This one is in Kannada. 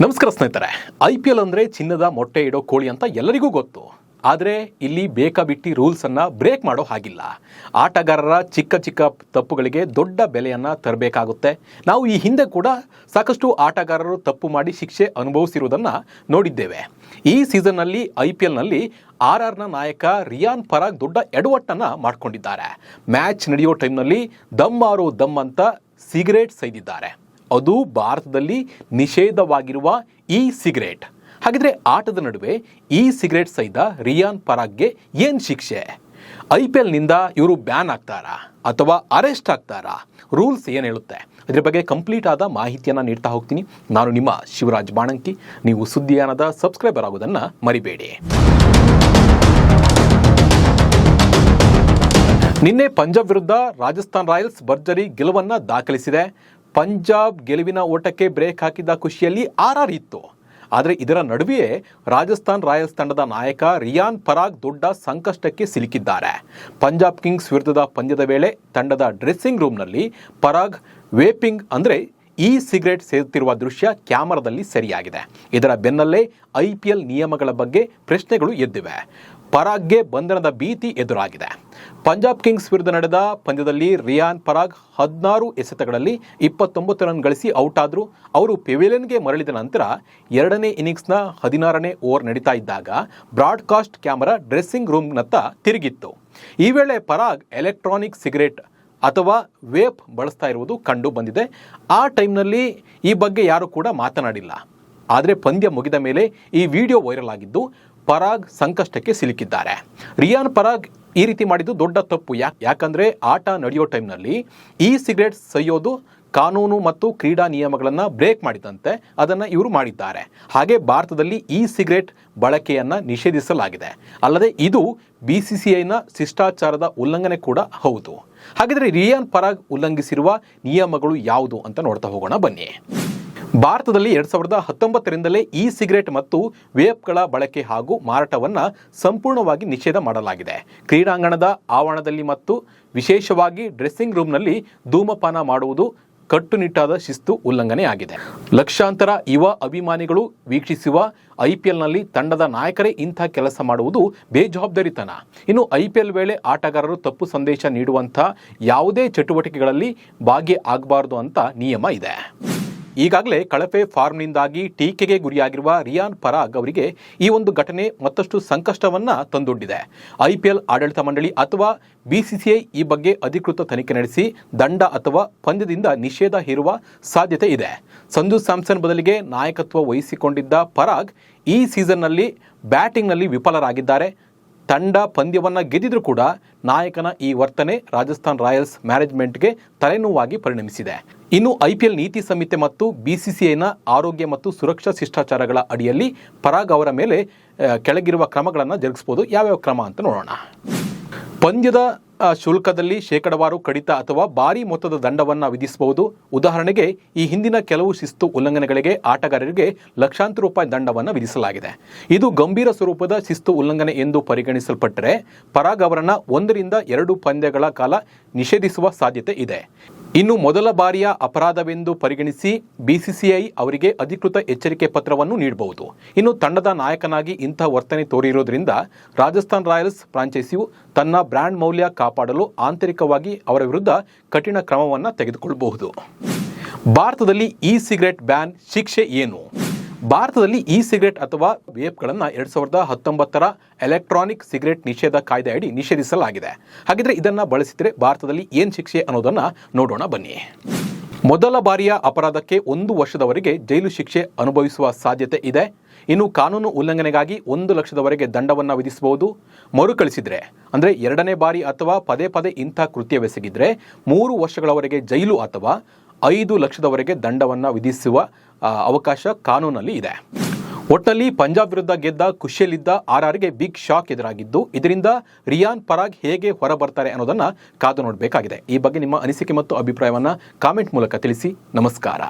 ನಮಸ್ಕಾರ ಸ್ನೇಹಿತರೆ, IPL ಅಂದರೆ ಚಿನ್ನದ ಮೊಟ್ಟೆ ಇಡೋ ಕೋಳಿ ಅಂತ ಎಲ್ಲರಿಗೂ ಗೊತ್ತು. ಆದರೆ ಇಲ್ಲಿ ಬೇಕಾಬಿಟ್ಟಿ ರೂಲ್ಸನ್ನು ಬ್ರೇಕ್ ಮಾಡೋ ಹಾಗಿಲ್ಲ. ಆಟಗಾರರ ಚಿಕ್ಕ ಚಿಕ್ಕ ತಪ್ಪುಗಳಿಗೆ ದೊಡ್ಡ ಬೆಲೆಯನ್ನು ತರಬೇಕಾಗುತ್ತೆ. ನಾವು ಈ ಹಿಂದೆ ಕೂಡ ಸಾಕಷ್ಟು ಆಟಗಾರರು ತಪ್ಪು ಮಾಡಿ ಶಿಕ್ಷೆ ಅನುಭವಿಸಿರುವುದನ್ನು ನೋಡಿದ್ದೇವೆ. ಈ ಸೀಸನ್ನಲ್ಲಿ IPLನಲ್ಲಿ RRನ ನಾಯಕ ರಿಯಾನ್ ಪರಾಗ್ ದೊಡ್ಡ ಎಡವಟ್ಟನ್ನು ಮಾಡಿಕೊಂಡಿದ್ದಾರೆ. ಮ್ಯಾಚ್ ನಡೆಯೋ ಟೈಮ್ನಲ್ಲಿ ದಮ್ ಆರೋ ದಮ್ ಅಂತ ಸಿಗರೇಟ್ ಸೈದಿದ್ದಾರೆ. ಅದು ಭಾರತದಲ್ಲಿ ನಿಷೇಧವಾಗಿರುವ ಈ ಸಿಗರೇಟ್. ಹಾಗಿದ್ರೆ ಆಟದ ನಡುವೆ ಈ ಸಿಗರೇಟ್ ಸೈದ ರಿಯಾನ್ ಪರಾಗ್ಗೆ ಏನು ಶಿಕ್ಷೆ? IPLನಿಂದ ಇವರು ಬ್ಯಾನ್ ಆಗ್ತಾರಾ ಅಥವಾ ಅರೆಸ್ಟ್ ಆಗ್ತಾರಾ? ರೂಲ್ಸ್ ಏನು ಹೇಳುತ್ತೆ? ಇದ್ರ ಬಗ್ಗೆ ಕಂಪ್ಲೀಟ್ ಆದ ಮಾಹಿತಿಯನ್ನು ನೀಡ್ತಾ ಹೋಗ್ತೀನಿ. ನಾನು ನಿಮ್ಮ ಶಿವರಾಜ್ ಬಾಣಂಕಿ. ನೀವು ಸುದ್ದಿಯಾನದ ಸಬ್ಸ್ಕ್ರೈಬರ್ ಆಗೋದನ್ನು ಮರಿಬೇಡಿ. ನಿನ್ನೆ ಪಂಜಾಬ್ ವಿರುದ್ಧ ರಾಜಸ್ಥಾನ್ ರಾಯಲ್ಸ್ ಭರ್ಜರಿ ಗೆಲುವನ್ನು ದಾಖಲಿಸಿದೆ. ಪಂಜಾಬ್ ಗೆಲುವಿನ ಓಟಕ್ಕೆ ಬ್ರೇಕ್ ಹಾಕಿದ್ದ ಖುಷಿಯಲ್ಲಿ RR ಇತ್ತು. ಆದರೆ ಇದರ ನಡುವೆಯೇ ರಾಜಸ್ಥಾನ್ ರಾಯಲ್ಸ್ ತಂಡದ ನಾಯಕ ರಿಯಾನ್ ಪರಾಗ್ ದೊಡ್ಡ ಸಂಕಷ್ಟಕ್ಕೆ ಸಿಲುಕಿದ್ದಾರೆ. ಪಂಜಾಬ್ ಕಿಂಗ್ಸ್ ವಿರುದ್ಧದ ಪಂದ್ಯದ ವೇಳೆ ತಂಡದ ಡ್ರೆಸ್ಸಿಂಗ್ ರೂಮ್ನಲ್ಲಿ ಪರಾಗ್ ವೇಪಿಂಗ್ ಅಂದರೆ ಈ ಸಿಗರೇಟ್ ಸೇರುತ್ತಿರುವ ದೃಶ್ಯ ಕ್ಯಾಮರಾದಲ್ಲಿ ಸೆರೆಯಾಗಿದೆ. ಇದರ ಬೆನ್ನಲ್ಲೇ IPL ನಿಯಮಗಳ ಬಗ್ಗೆ ಪ್ರಶ್ನೆಗಳು ಎದ್ದಿವೆ. ಪರಾಗ್ಗೆ ಬಂಧನದ ಭೀತಿ ಎದುರಾಗಿದೆ. ಪಂಜಾಬ್ ಕಿಂಗ್ಸ್ ವಿರುದ್ಧ ನಡೆದ ಪಂದ್ಯದಲ್ಲಿ ರಿಯಾನ್ ಪರಾಗ್ 16 ಎಸೆತಗಳಲ್ಲಿ 29 ರನ್ ಗಳಿಸಿ ಔಟ್ ಆದರು. ಅವರು ಪೆವಿಲಿಯನ್ಗೆ ಮರಳಿದ ನಂತರ ಎರಡನೇ ಇನ್ನಿಂಗ್ಸ್ನ 16ನೇ ಓವರ್ ನಡೀತಾ ಇದ್ದಾಗ ಬ್ರಾಡ್ಕಾಸ್ಟ್ ಕ್ಯಾಮರಾ ಡ್ರೆಸ್ಸಿಂಗ್ ರೂಮ್ನತ್ತ ತಿರುಗಿತ್ತು. ಈ ವೇಳೆ ಪರಾಗ್ ಎಲೆಕ್ಟ್ರಾನಿಕ್ ಸಿಗರೇಟ್ ಅಥವಾ ವೇಪ್ ಬಳಸ್ತಾ ಇರುವುದು ಕಂಡು ಬಂದಿದೆ. ಆ ಟೈಮ್ನಲ್ಲಿ ಈ ಬಗ್ಗೆ ಯಾರು ಕೂಡ ಮಾತನಾಡಿಲ್ಲ. ಆದರೆ ಪಂದ್ಯ ಮುಗಿದ ಮೇಲೆ ಈ ವಿಡಿಯೋ ವೈರಲ್ ಆಗಿದ್ದು ಪರಾಗ್ ಸಂಕಷ್ಟಕ್ಕೆ ಸಿಲುಕಿದ್ದಾರೆ. ರಿಯಾನ್ ಪರಾಗ್ ಈ ರೀತಿ ಮಾಡಿದ್ದು ದೊಡ್ಡ ತಪ್ಪು. ಯಾಕಂದರೆ ಆಟ ನಡೆಯೋ ಟೈಮ್ನಲ್ಲಿ ಈ ಸಿಗರೇಟ್ ಸೈಯೋದು ಕಾನೂನು ಮತ್ತು ಕ್ರೀಡಾ ನಿಯಮಗಳನ್ನು ಬ್ರೇಕ್ ಮಾಡಿದಂತೆ ಅದನ್ನು ಇವರು ಮಾಡಿದ್ದಾರೆ. ಹಾಗೆ ಭಾರತದಲ್ಲಿ ಈ ಸಿಗರೇಟ್ ಬಳಕೆಯನ್ನು ನಿಷೇಧಿಸಲಾಗಿದೆ. ಅಲ್ಲದೆ ಇದು BCCIನ ಶಿಷ್ಟಾಚಾರದ ಉಲ್ಲಂಘನೆ ಕೂಡ ಹೌದು. ಹಾಗಿದ್ರೆ ರಿಯಾನ್ ಪರಾಗ್ ಉಲ್ಲಂಘಿಸಿರುವ ನಿಯಮಗಳು ಯಾವುದು ಅಂತ ನೋಡ್ತಾ ಹೋಗೋಣ ಬನ್ನಿ. ಭಾರತದಲ್ಲಿ 2019ರಿಂದಲೇ ಈ ಸಿಗರೇಟ್ ಮತ್ತು ವೇಪ್ಗಳ ಬಳಕೆ ಹಾಗೂ ಮಾರಾಟವನ್ನು ಸಂಪೂರ್ಣವಾಗಿ ನಿಷೇಧ ಮಾಡಲಾಗಿದೆ. ಕ್ರೀಡಾಂಗಣದ ಆವರಣದಲ್ಲಿ ಮತ್ತು ವಿಶೇಷವಾಗಿ ಡ್ರೆಸ್ಸಿಂಗ್ ರೂಮ್ನಲ್ಲಿ ಧೂಮಪಾನ ಮಾಡುವುದು ಕಟ್ಟುನಿಟ್ಟಾದ ಶಿಸ್ತು ಉಲ್ಲಂಘನೆಯಾಗಿದೆ. ಲಕ್ಷಾಂತರ ಯುವ ಅಭಿಮಾನಿಗಳು ವೀಕ್ಷಿಸುವ IPLನಲ್ಲಿ ತಂಡದ ನಾಯಕರೇ ಇಂಥ ಕೆಲಸ ಮಾಡುವುದು ಬೇಜವಾಬ್ದಾರಿತನ. ಇನ್ನು IPL ವೇಳೆ ಆಟಗಾರರು ತಪ್ಪು ಸಂದೇಶ ನೀಡುವಂಥ ಯಾವುದೇ ಚಟುವಟಿಕೆಗಳಲ್ಲಿ ಭಾಗಿಯಾಗಬಾರದು ಅಂತ ನಿಯಮ ಇದೆ. ಈಗಾಗಲೇ ಕಳಪೆ ಫಾರ್ಮ್ನಿಂದಾಗಿ ಟೀಕೆಗೆ ಗುರಿಯಾಗಿರುವ ರಿಯಾನ್ ಪರಾಗ್ ಅವರಿಗೆ ಈ ಒಂದು ಘಟನೆ ಮತ್ತಷ್ಟು ಸಂಕಷ್ಟವನ್ನು ತಂದೊಡ್ಡಿದೆ. IPL ಆಡಳಿತ ಮಂಡಳಿ ಅಥವಾ BCCI ಈ ಬಗ್ಗೆ ಅಧಿಕೃತ ತನಿಖೆ ನಡೆಸಿ ದಂಡ ಅಥವಾ ಪಂದ್ಯದಿಂದ ನಿಷೇಧ ಹೇರುವ ಸಾಧ್ಯತೆ ಇದೆ. ಸಂಜು ಸ್ಯಾಮ್ಸನ್ ಬದಲಿಗೆ ನಾಯಕತ್ವ ವಹಿಸಿಕೊಂಡಿದ್ದ ಪರಾಗ್ ಈ ಸೀಸನ್ನಲ್ಲಿ ಬ್ಯಾಟಿಂಗ್ನಲ್ಲಿ ವಿಫಲರಾಗಿದ್ದಾರೆ. ತಂಡ ಪಂದ್ಯವನ್ನು ಗೆದ್ದಿದ್ರೂ ಕೂಡ ನಾಯಕನ ಈ ವರ್ತನೆ ರಾಜಸ್ಥಾನ್ ರಾಯಲ್ಸ್ ಮ್ಯಾನೇಜ್ಮೆಂಟ್ಗೆ ತಲೆನೋವಾಗಿ ಪರಿಣಮಿಸಿದೆ. ಇನ್ನು IPL ನೀತಿ ಸಂಹಿತೆ ಮತ್ತು BCCIನ ಆರೋಗ್ಯ ಮತ್ತು ಸುರಕ್ಷಾ ಶಿಷ್ಟಾಚಾರಗಳ ಅಡಿಯಲ್ಲಿ ಪರಾಗ್ ಅವರ ಮೇಲೆ ಕೆಳಗಿರುವ ಕ್ರಮಗಳನ್ನು ಜರುಗಿಸಬಹುದು. ಯಾವ್ಯಾವ ಕ್ರಮ ಅಂತ ನೋಡೋಣ. ಪಂದ್ಯದ ಶುಲ್ಕದಲ್ಲಿ ಶೇಕಡವಾರು ಕಡಿತ ಅಥವಾ ಭಾರಿ ಮೊತ್ತದ ದಂಡವನ್ನು ವಿಧಿಸಬಹುದು. ಉದಾಹರಣೆಗೆ ಈ ಹಿಂದಿನ ಕೆಲವು ಶಿಸ್ತು ಉಲ್ಲಂಘನೆಗಳಿಗೆ ಆಟಗಾರರಿಗೆ ಲಕ್ಷಾಂತರ ರೂಪಾಯಿ ದಂಡವನ್ನು ವಿಧಿಸಲಾಗಿದೆ. ಇದು ಗಂಭೀರ ಸ್ವರೂಪದ ಶಿಸ್ತು ಉಲ್ಲಂಘನೆ ಎಂದು ಪರಿಗಣಿಸಲ್ಪಟ್ಟರೆ ಪರಾಗ್ ಅವರನ್ನು 1 ರಿಂದ 2 ಪಂದ್ಯಗಳ ಕಾಲ ನಿಷೇಧಿಸುವ ಸಾಧ್ಯತೆ ಇದೆ. ಇನ್ನು ಮೊದಲ ಬಾರಿಯ ಅಪರಾಧವೆಂದು ಪರಿಗಣಿಸಿ BCCI ಅವರಿಗೆ ಅಧಿಕೃತ ಎಚ್ಚರಿಕೆ ಪತ್ರವನ್ನು ನೀಡಬಹುದು. ಇನ್ನು ತಂಡದ ನಾಯಕನಾಗಿ ಇಂಥ ವರ್ತನೆ ತೋರಿರೋದ್ರಿಂದ ರಾಜಸ್ಥಾನ್ ರಾಯಲ್ಸ್ ಫ್ರಾಂಚೈಸಿಯು ತನ್ನ ಬ್ರ್ಯಾಂಡ್ ಮೌಲ್ಯ ಕಾಪಾಡಲು ಆಂತರಿಕವಾಗಿ ಅವರ ವಿರುದ್ಧ ಕಠಿಣ ಕ್ರಮವನ್ನು ತೆಗೆದುಕೊಳ್ಳಬಹುದು. ಭಾರತದಲ್ಲಿ ಇ ಸಿಗರೇಟ್ ಬ್ಯಾನ್ ಶಿಕ್ಷೆ ಏನು? ಭಾರತದಲ್ಲಿ ಇ ಸಿಗರೇಟ್ ಅಥವಾ ವೇಪ್ಗಳನ್ನು 2019ರ ಎಲೆಕ್ಟ್ರಾನಿಕ್ ಸಿಗರೇಟ್ ನಿಷೇಧ ಕಾಯ್ದೆ ಅಡಿ ನಿಷೇಧಿಸಲಾಗಿದೆ. ಹಾಗಿದ್ರೆ ಇದನ್ನು ಬಳಸಿದರೆ ಭಾರತದಲ್ಲಿ ಏನು ಶಿಕ್ಷೆ ಅನ್ನೋದನ್ನು ನೋಡೋಣ ಬನ್ನಿ. ಮೊದಲ ಬಾರಿಯ ಅಪರಾಧಕ್ಕೆ 1 ವರ್ಷದವರೆಗೆ ಜೈಲು ಶಿಕ್ಷೆ ಅನುಭವಿಸುವ ಸಾಧ್ಯತೆ ಇದೆ. ಇನ್ನು ಕಾನೂನು ಉಲ್ಲಂಘನೆಗಾಗಿ 1 ಲಕ್ಷದವರೆಗೆ ದಂಡವನ್ನು ವಿಧಿಸಬಹುದು. ಮರುಕಳಿಸಿದರೆ ಅಂದರೆ 2ನೇ ಬಾರಿ ಅಥವಾ ಪದೇ ಪದೇ ಇಂಥ ಕೃತ್ಯವೆಸಗಿದ್ರೆ 3 ವರ್ಷಗಳವರೆಗೆ ಜೈಲು ಅಥವಾ 5 ಲಕ್ಷದವರೆಗೆ ದಂಡವನ್ನು ವಿಧಿಸುವ ಅವಕಾಶ ಕಾನೂನಲ್ಲಿ ಇದೆ. ಒಟ್ಟಿನಲ್ಲಿ ಪಂಜಾಬ್ ವಿರುದ್ಧ ಗೆದ್ದ ಖುಷಿಯಲ್ಲಿದ್ದ RRಗೆ ಬಿಗ್ ಶಾಕ್ ಎದುರಾಗಿದ್ದು ಇದರಿಂದ ರಿಯಾನ್ ಪರಾಗ್ ಹೇಗೆ ಹೊರಬರ್ತಾರೆ ಅನ್ನೋದನ್ನು ಕಾದು ನೋಡಬೇಕಾಗಿದೆ. ಈ ಬಗ್ಗೆ ನಿಮ್ಮ ಅನಿಸಿಕೆ ಮತ್ತು ಅಭಿಪ್ರಾಯವನ್ನು ಕಾಮೆಂಟ್ ಮೂಲಕ ತಿಳಿಸಿ. ನಮಸ್ಕಾರ.